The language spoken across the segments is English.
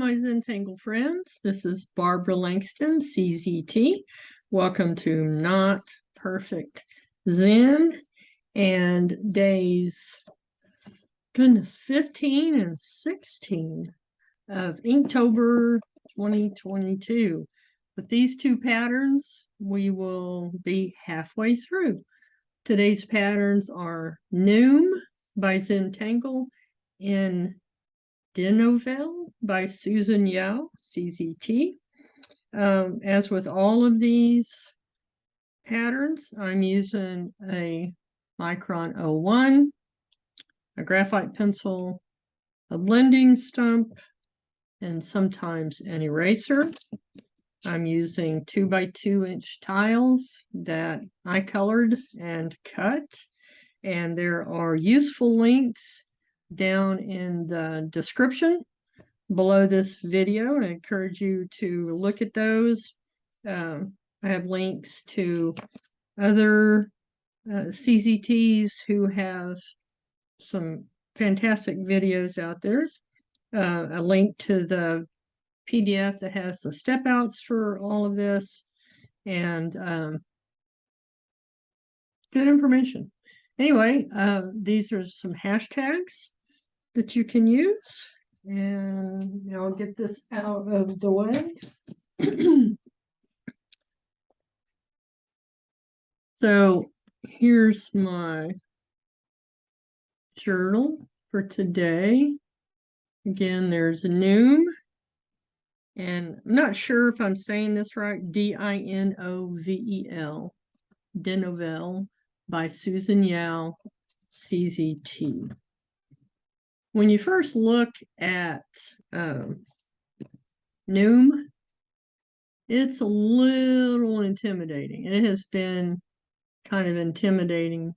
my Zentangle friends. This is Barbara Langston, CZT. Welcome to Not Perfect Zen and days, 15 and 16 of Inktober 2022. With these two patterns, we will be halfway through. Today's patterns are Noom by Zentangle in Dinovel by Susan Yao, CZT. As with all of these patterns, I'm using a Micron 01, a graphite pencil, a blending stump, and sometimes an eraser. I'm using 2x2 inch tiles that I colored and cut, and there are useful links down in the description below this video, and I encourage you to look at those. I have links to other CZTs who have some fantastic videos out there. A link to the PDF that has the step outs for all of this, and good information. Anyway, these are some hashtags that you can use, and I'll get this out of the way. So here's my journal for today. Again, there's Noom, and I'm not sure if I'm saying this right, Dinovel, Dinovel by Susan Yao, CZT. When you first look at Noom, it's a little intimidating. And it has been kind of intimidating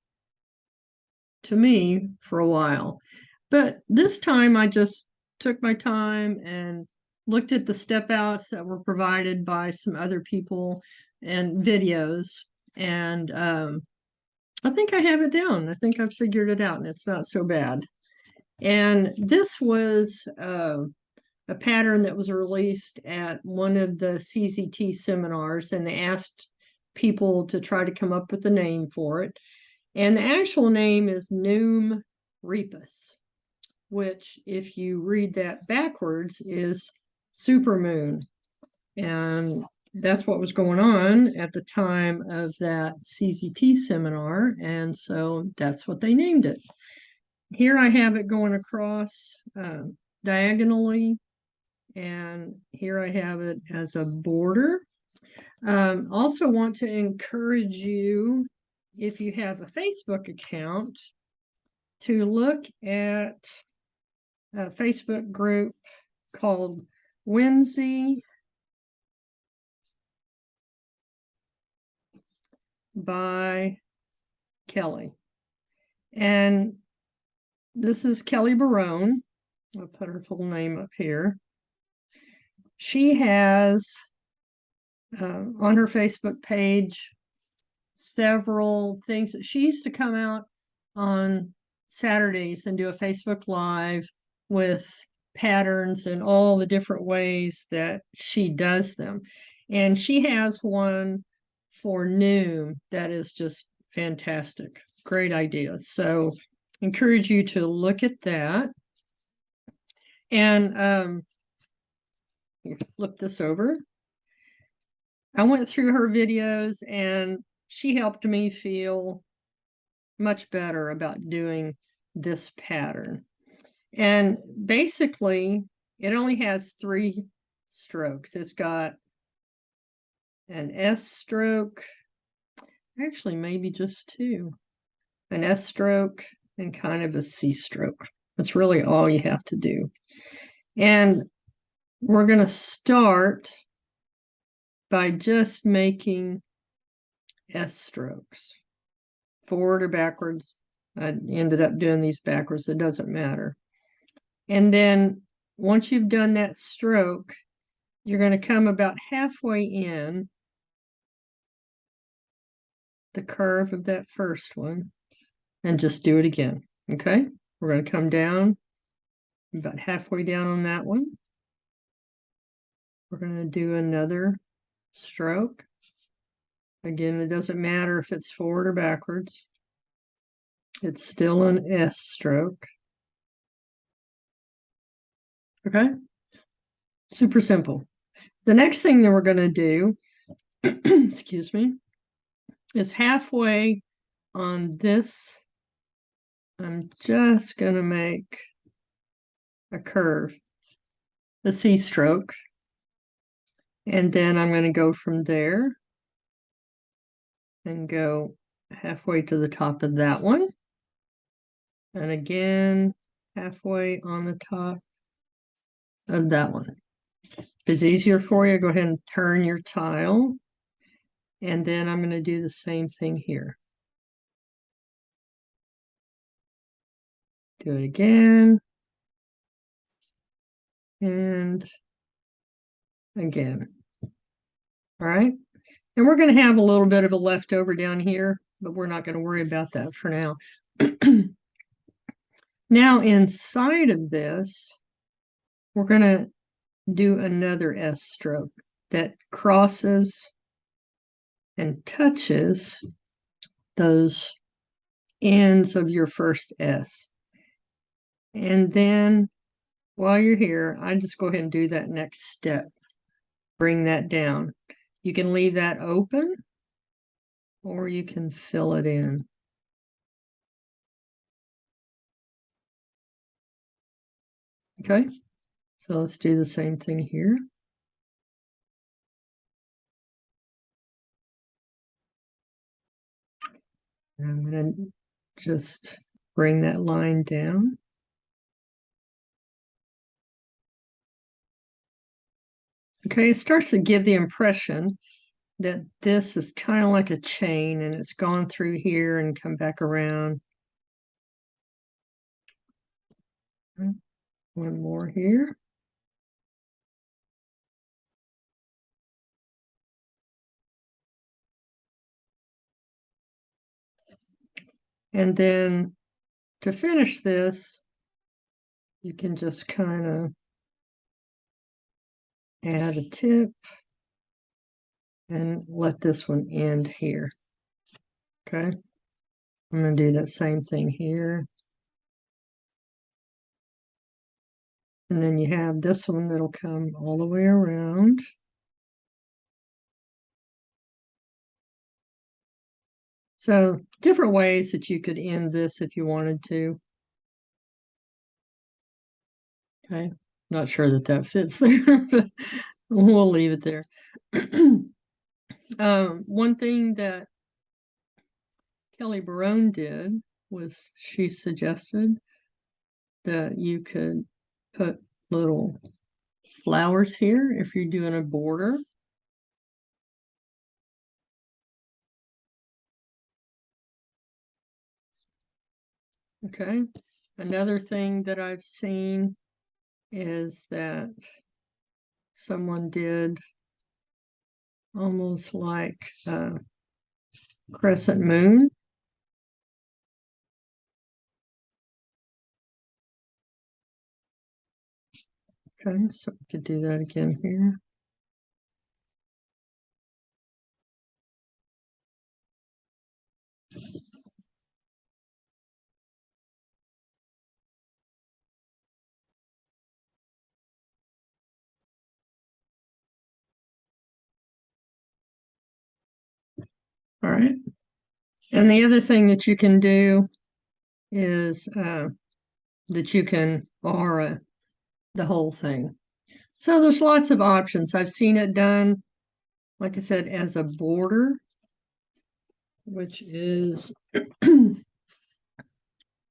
to me for a while. But this time I just took my time and looked at the step outs that were provided by some other people and videos. And I think I have it down. I think I've figured it out, and it's not so bad. And this was a pattern that was released at one of the CZT seminars, and they asked people to try to come up with a name for it. And the actual name is Noom Repus, which, if you read that backwards, is supermoon. And that's what was going on at the time of that CZT seminar, and so that's what they named it. Here I have it going across diagonally, and here I have it as a border. Also want to encourage you, if you have a Facebook account, to look at a Facebook group called Whimsy by Kelly. And this is Kelly Barone. I'll put her full name up here. She has on her Facebook page several things. She used to come out on Saturdays and do a Facebook Live with patterns and all the different ways that she does them. And she has one for Noom that is just fantastic. Great idea. So encourage you to look at that. And flip this over. I went through her videos, and she helped me feel much better about doing this pattern. And basically, it only has 3 strokes. It's got an S stroke, actually maybe just 2, an S stroke and kind of a C stroke. That's really all you have to do. And we're going to start by just making S strokes, forward or backwards. I ended up doing these backwards. It doesn't matter. And then once you've done that stroke, you're going to come about halfway in the curve of that first one and just do it again. Okay, we're going to come down about halfway down on that one, We're going to do another stroke. Again, it doesn't matter if it's forward or backwards. It's still an S stroke. Okay? Super simple. The next thing that we're going to do, excuse me, is halfway on this. I'm just going to make a curve, a C stroke, and then I'm going to go from there and go halfway to the top of that one. And again, halfway on the top of that one. If it's easier for you, go ahead and turn your tile. And then I'm going to do the same thing here. Do it again. And again. All right. And we're going to have a little bit of a leftover down here, but we're not going to worry about that for now. Now inside of this, we're going to do another S stroke that crosses and touches those ends of your first S. And then while you're here, I just go ahead and do that next step. Bring that down. You can leave that open or you can fill it in. Okay, so let's do the same thing here. And I'm going to just bring that line down. Okay, it starts to give the impression that this is kind of like a chain and it's gone through here and come back around. One more here. And then to finish this, you can just kind of add a tip and let this one end here. Okay, I'm going to do that same thing here. And then you have this one that'll come all the way around. So different ways that you could end this if you wanted to. Okay, not sure that that fits there, but we'll leave it there. One thing that Kelly Barone did was she suggested that you could put little flowers here if you're doing a border. Okay, another thing that I've seen is that someone did almost like a crescent moon. Okay, so we could do that again here. All right. And the other thing that you can do is that you can aura the whole thing. So there's lots of options. I've seen it done, like I said, as a border, which is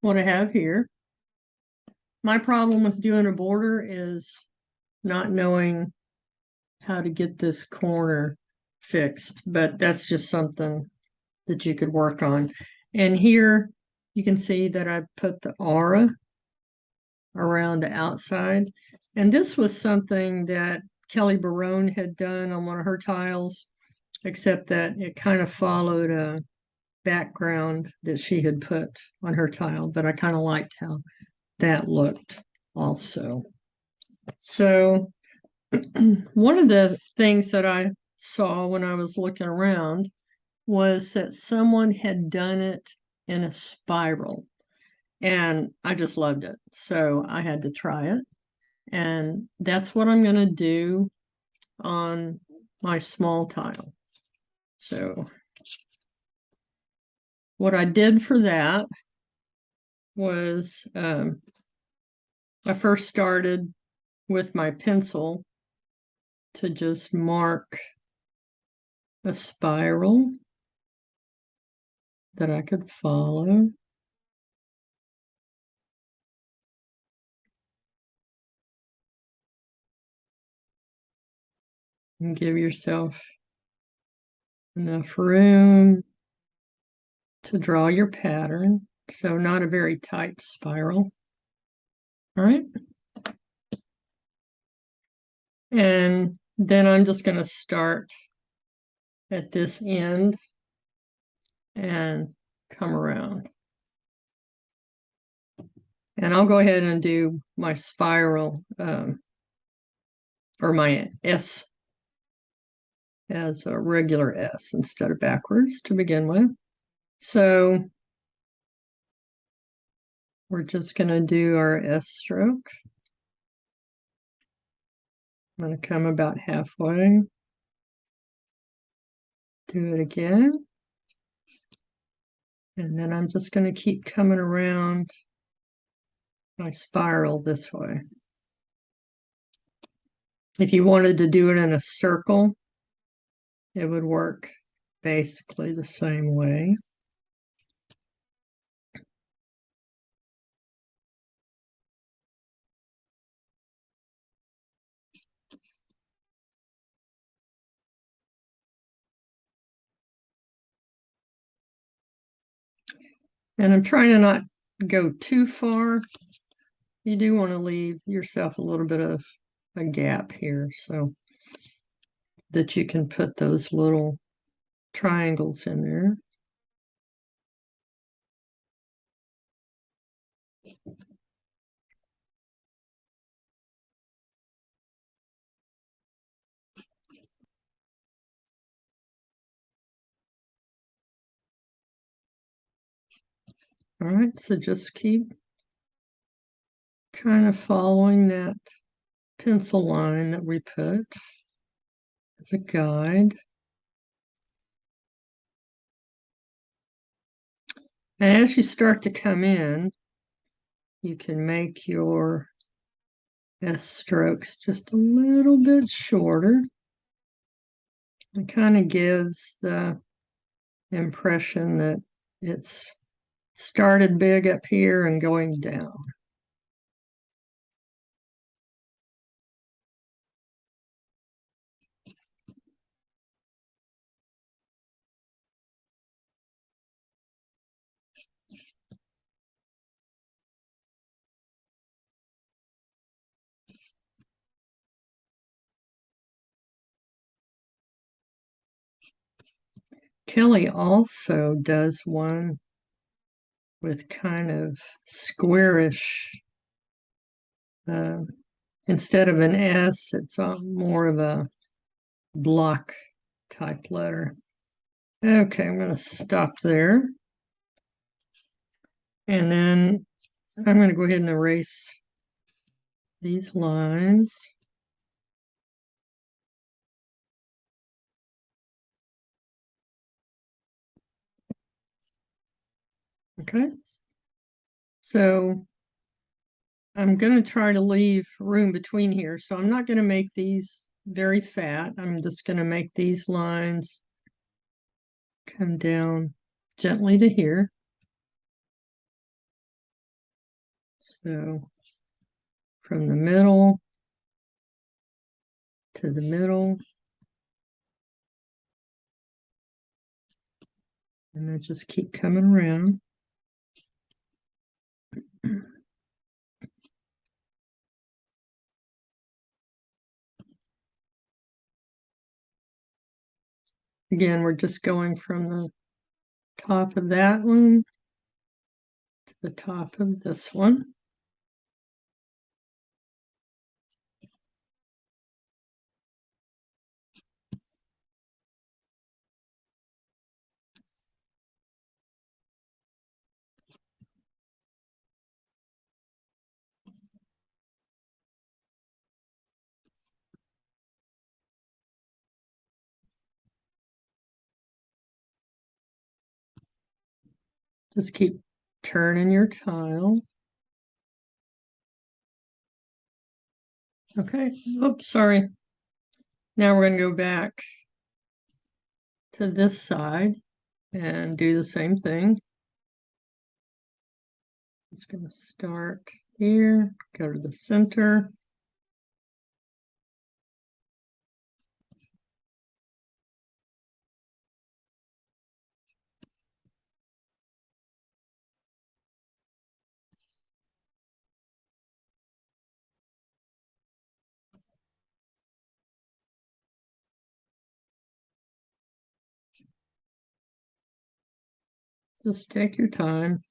what I have here. My problem with doing a border is not knowing how to get this corner fixed, but that's just something that you could work on. And here you can see that I put the aura around the outside. And this was something that Kelly Barone had done on one of her tiles, except that it kind of followed a background that she had put on her tile, but I kind of liked how that looked also. So One of the things that I saw when I was looking around was that someone had done it in a spiral, and I just loved it. So I had to try it, and that's what I'm going to do on my small tile. So what I did for that was I first started with my pencil to just mark a spiral that I could follow. And give yourself enough room to draw your pattern. So not a very tight spiral. All right. And then I'm just going to start at this end and come around. And I'll go ahead and do my spiral or my S as a regular S instead of backwards to begin with. So we're just going to do our S stroke. I'm going to come about halfway. Do it again. And then I'm just going to keep coming around my spiral this way. If you wanted to do it in a circle, it would work basically the same way. And I'm trying to not go too far. You do want to leave yourself a little bit of a gap here so that you can put those little triangles in there. All right, so just keep kind of following that pencil line that we put as a guide. And as you start to come in, you can make your S strokes just a little bit shorter. It kind of gives the impression that it's started big up here and going down. Kelly also does one with kind of squarish, instead of an S, it's more of a block type letter. Okay, I'm going to stop there. And then I'm going to go ahead and erase these lines. Okay. So I'm going to try to leave room between here. So I'm not going to make these very fat. I'm just going to make these lines come down gently to here. So from the middle to the middle. And then just keep coming around. Again, we're just going from the top of that one to the top of this one. Just keep turning your tile. Okay, oops, sorry. Now we're going to go back to this side and do the same thing. It's going to start here, go to the center. Just take your time.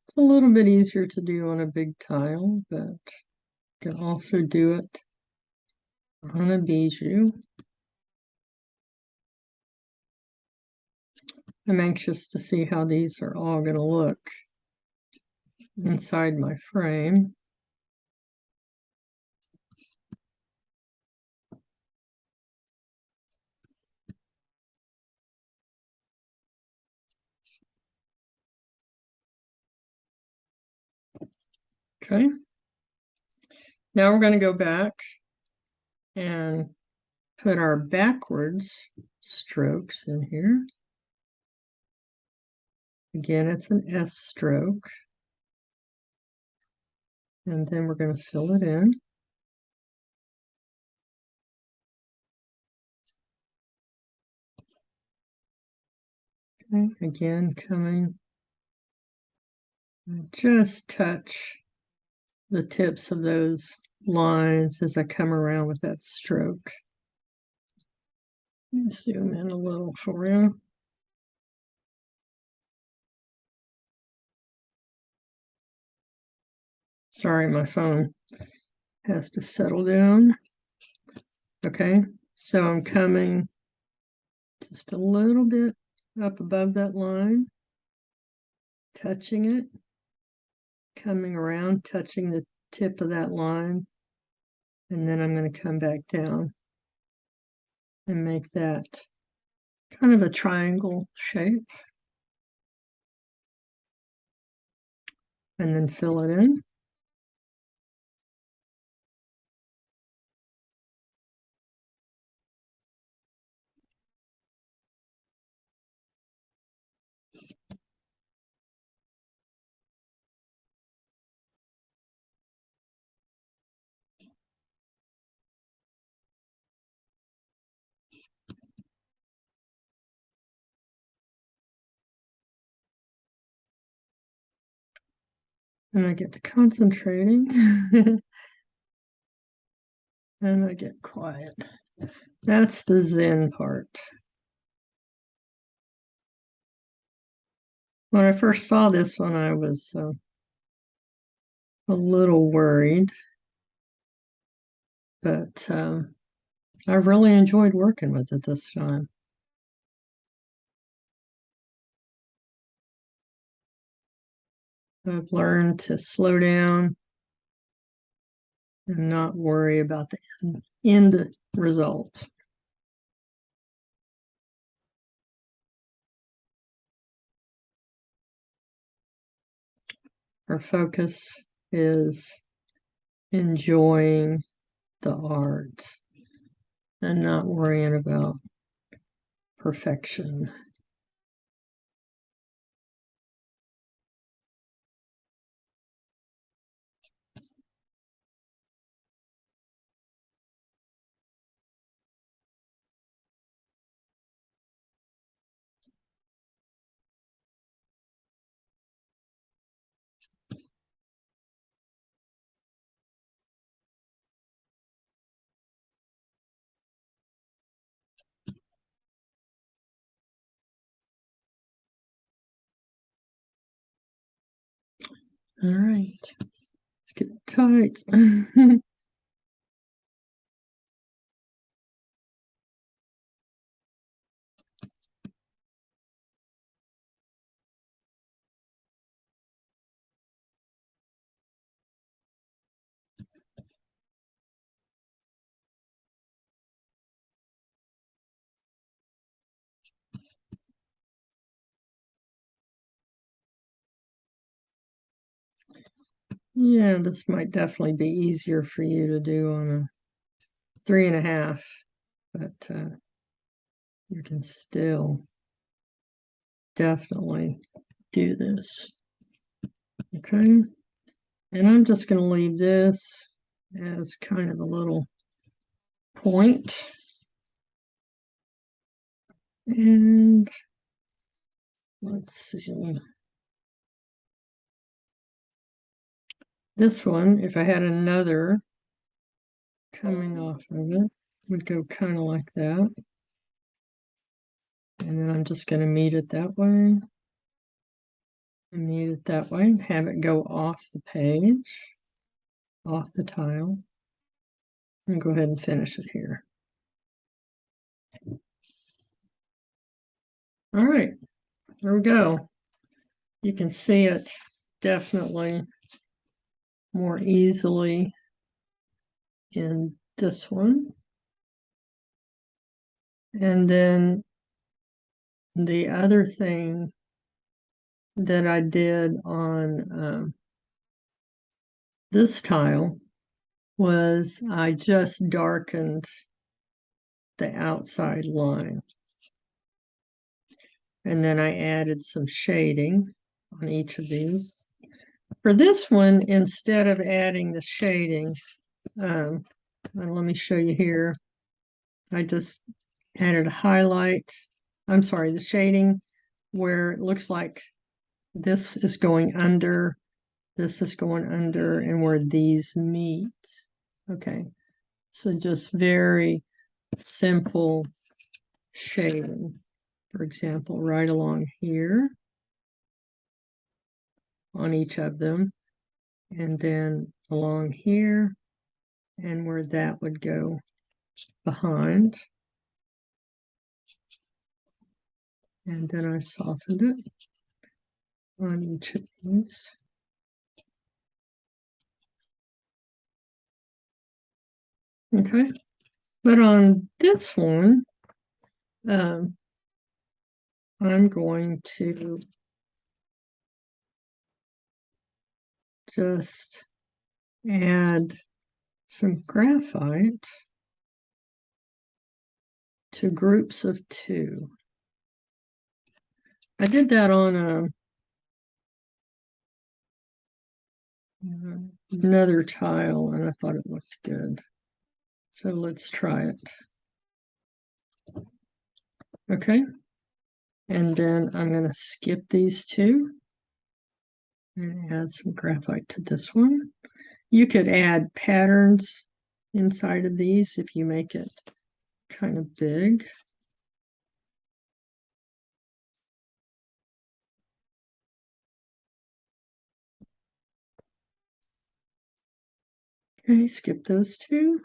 It's a little bit easier to do on a big tile, but you can also do it on a bijou. I'm anxious to see how these are all going to look inside my frame. Okay. Now we're going to go back and put our backwards strokes in here. Again, it's an S stroke. And then we're going to fill it in. Okay, again, coming, just touch the tips of those lines as I come around with that stroke. Let me zoom in a little for you. Sorry, my phone has to settle down. Okay, so I'm coming just a little bit up above that line, touching it, coming around, touching the tip of that line, and then I'm going to come back down and make that kind of a triangle shape, and then fill it in. And I get to concentrating and I get quiet. That's the Zen part. When I first saw this one, I was a little worried, but I really enjoyed working with it this time. I've learned to slow down and not worry about the end result. Our focus is enjoying the art and not worrying about perfection. All right, let's get tight. Yeah, this might definitely be easier for you to do on a 3.5, but you can still definitely do this. Okay, and I'm just going to leave this as kind of a little point. And let's see. This one, if I had another coming off of it, would go kind of like that. And then I'm just going to meet it that way. And meet it that way and have it go off the page, off the tile. And go ahead and finish it here. All right, there we go. You can see it definitely more easily in this one. And then the other thing that I did on this tile was I just darkened the outside line. And then I added some shading on each of these. For this one, instead of adding the shading, and let me show you here, I just added a highlight, I'm sorry, the shading where it looks like this is going under, this is going under, and where these meet. Okay, so just very simple shading. For example, right along here on each of them, and then along here, and where that would go behind. And then I softened it on each of these. Okay, but on this one, I'm going to just add some graphite to groups of 2. I did that on another tile and I thought it looked good. So let's try it. Okay. And then I'm going to skip these 2 and add some graphite to this one. You could add patterns inside of these if you make it kind of big. Okay, skip those 2.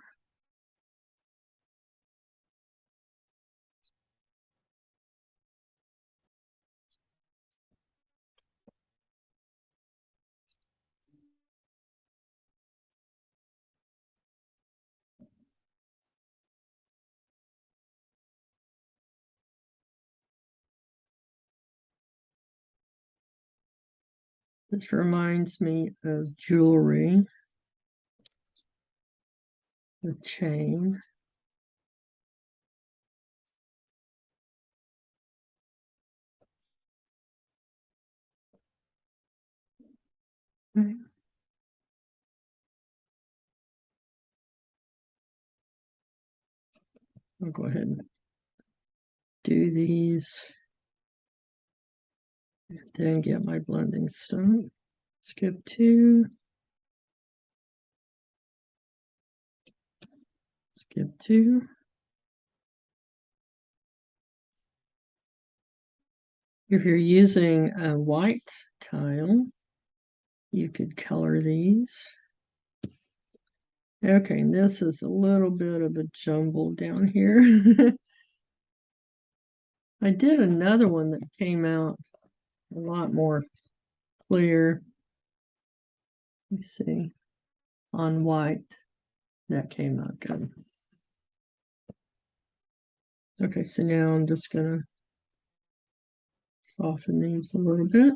This reminds me of jewelry, the chain. Okay. I'll go ahead and do these and then get my blending stump. Skip 2. Skip 2. If you're using a white tile, you could color these. Okay, this is a little bit of a jumble down here. I did another one that came out a lot more clear. Let me see. On white, that came out good. Okay, so now I'm just gonna soften these a little bit.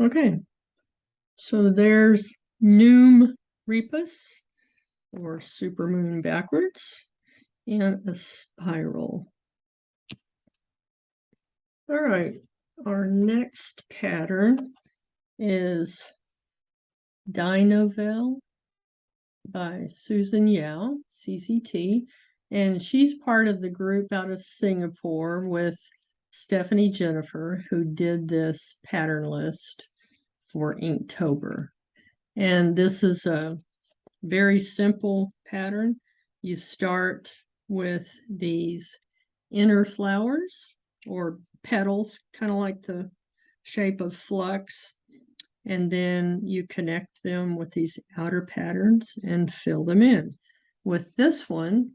Okay, so there's Noom Repus, or supermoon backwards, and a spiral. All right, our next pattern is Dinovel by Susan Yao, CZT, and she's part of the group out of Singapore with Stephanie Jennifer, who did this pattern list for Inktober. And this is a very simple pattern. You start with these inner flowers or petals, kind of like the shape of flux, and then you connect them with these outer patterns and fill them in. With this one,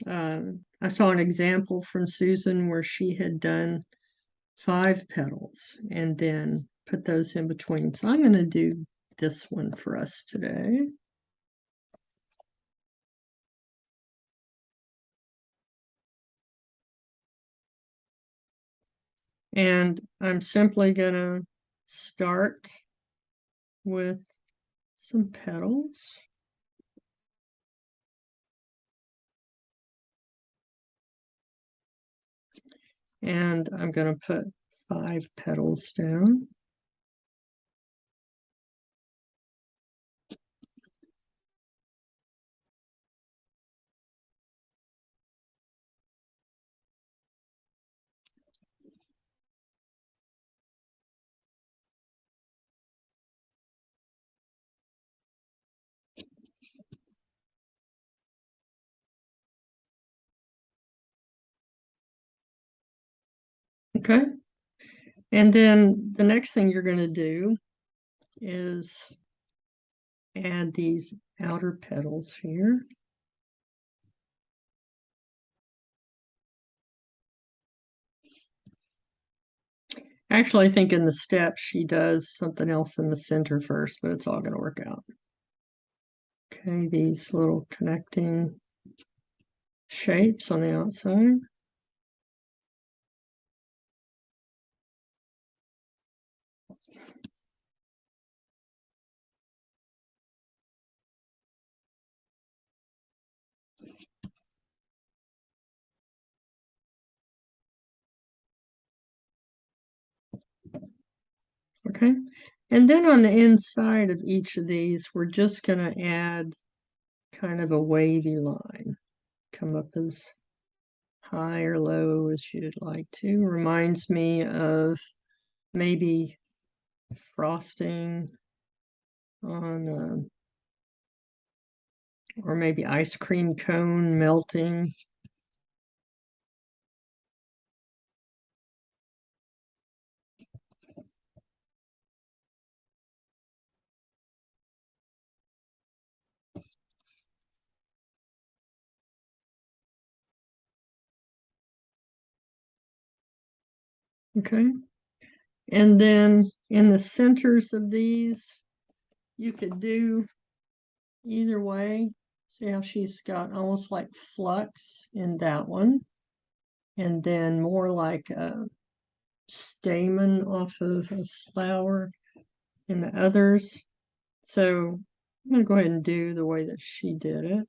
I saw an example from Susan where she had done 5 petals and then put those in between. So I'm going to do this one for us today. And I'm simply going to start with some petals. And I'm going to put 5 petals down. Okay. And then the next thing you're going to do is add these outer petals here. Actually, I think in the steps she does something else in the center first, but it's all going to work out. Okay, these little connecting shapes on the outside. Okay, and then on the inside of each of these, we're just going to add kind of a wavy line. Come up as high or low as you'd like to. Reminds me of maybe frosting on, or maybe ice cream cone melting. Okay. And then in the centers of these, you could do either way. See how she's got almost like flux in that one, and then more like a stamen off of a flower in the others. So I'm going to go ahead and do the way that she did it.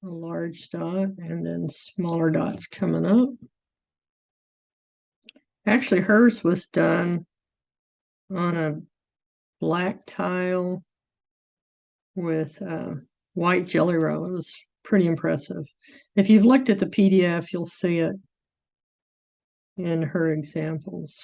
A large dot and then smaller dots coming up. Actually, hers was done on a black tile with white jelly roll. It was pretty impressive. If you've looked at the PDF, you'll see it in her examples.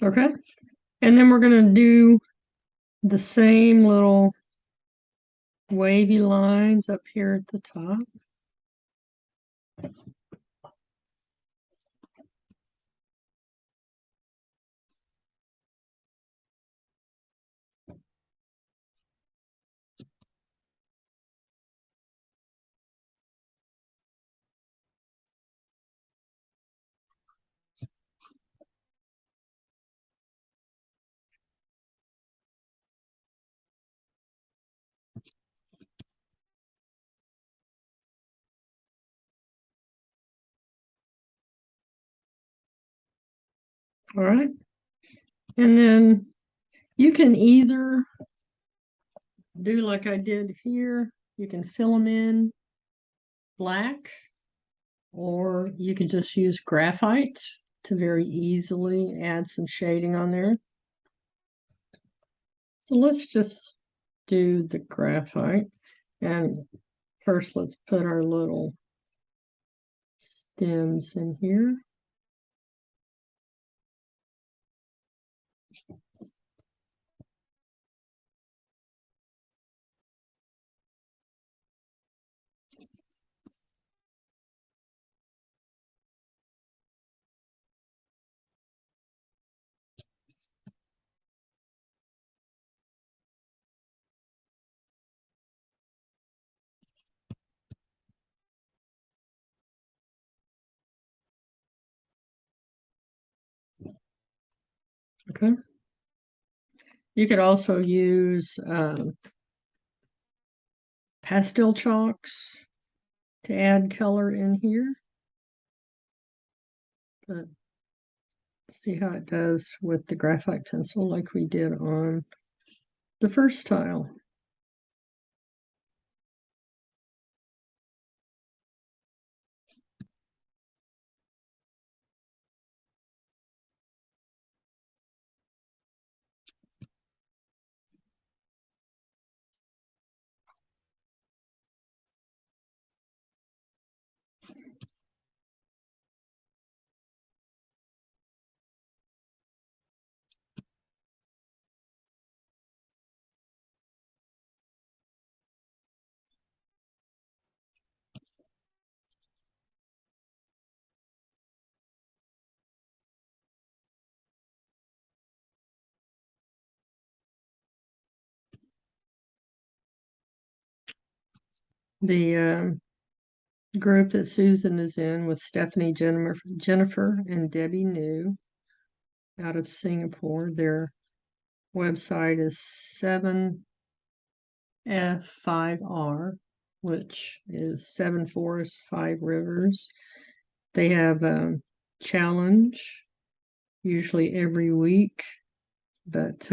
Okay, and then we're going to do the same little wavy lines up here at the top. All right. And then you can either do like I did here, you can fill them in black, or you can just use graphite to very easily add some shading on there. So let's just do the graphite. And first, let's put our little stems in here. Okay. You could also use pastel chalks to add color in here. But see how it does with the graphite pencil like we did on the first tile. The group that Susan is in with Stephanie, Jennifer, and Debbie New out of Singapore. Their website is 7F5R, which is 7 forests, 5 rivers. They have a challenge usually every week, but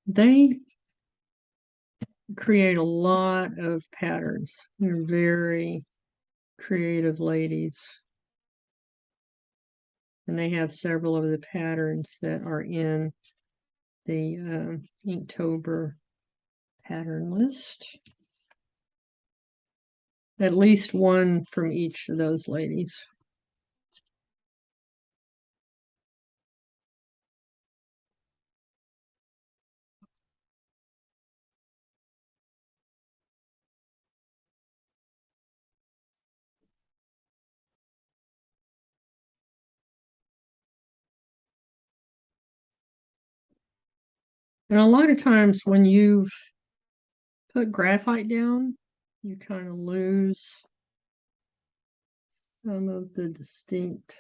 they create a lot of patterns. They're very creative ladies. And they have several of the patterns that are in the Inktober pattern list. At least one from each of those ladies. And a lot of times when you've put graphite down, you kind of lose some of the distinct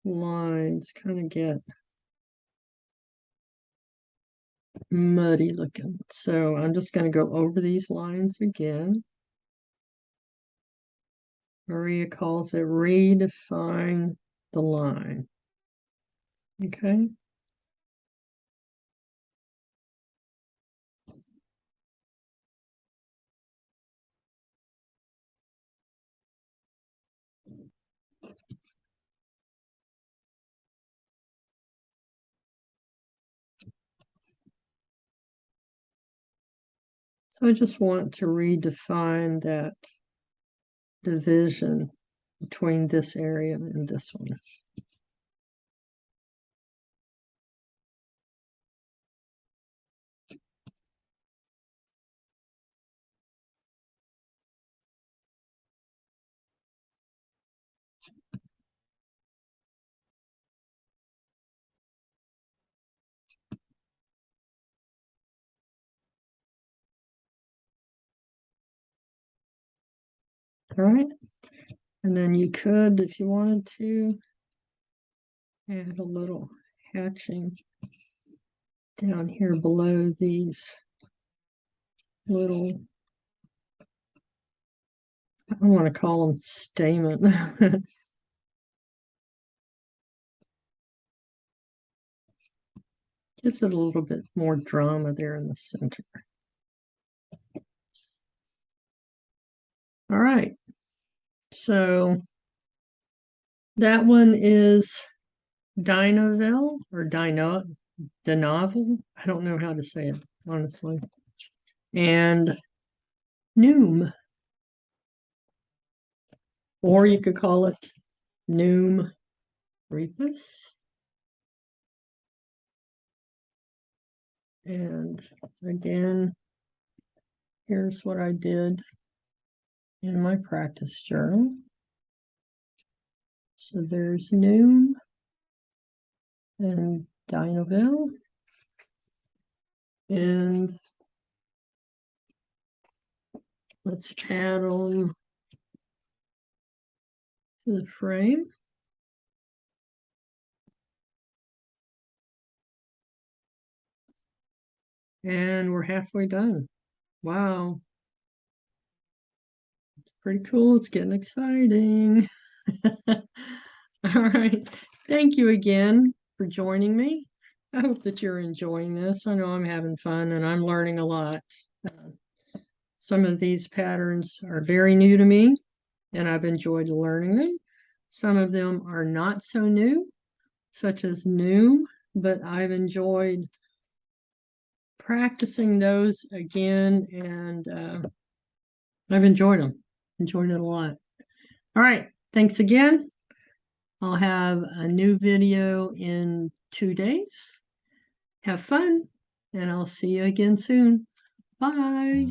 lines, kind of get muddy looking. So I'm just going to go over these lines again. Maria calls it redefine the line. Okay. So I just want to redefine that division between this area and this one. All right. And then you could, if you wanted to, add a little hatching down here below these little, I want to call them stamen. Gives it a little bit more drama there in the center. All right. So that one is Dinovel or Dinovel. I don't know how to say it, honestly. And Noom, or you could call it Noom Repus. And again, here's what I did in my practice journal. So there's Noom and Dinovel. And let's add them to the frame. And we're halfway done. Wow. It's pretty cool. It's getting exciting. All right. Thank you again for joining me. I hope that you're enjoying this. I know I'm having fun and I'm learning a lot. Some of these patterns are very new to me and I've enjoyed learning them. Some of them are not so new, such as Noom, but I've enjoyed practicing those again, and I've enjoyed it a lot. All right, thanks again. I'll have a new video in 2 days. Have fun, and I'll see you again soon. Bye.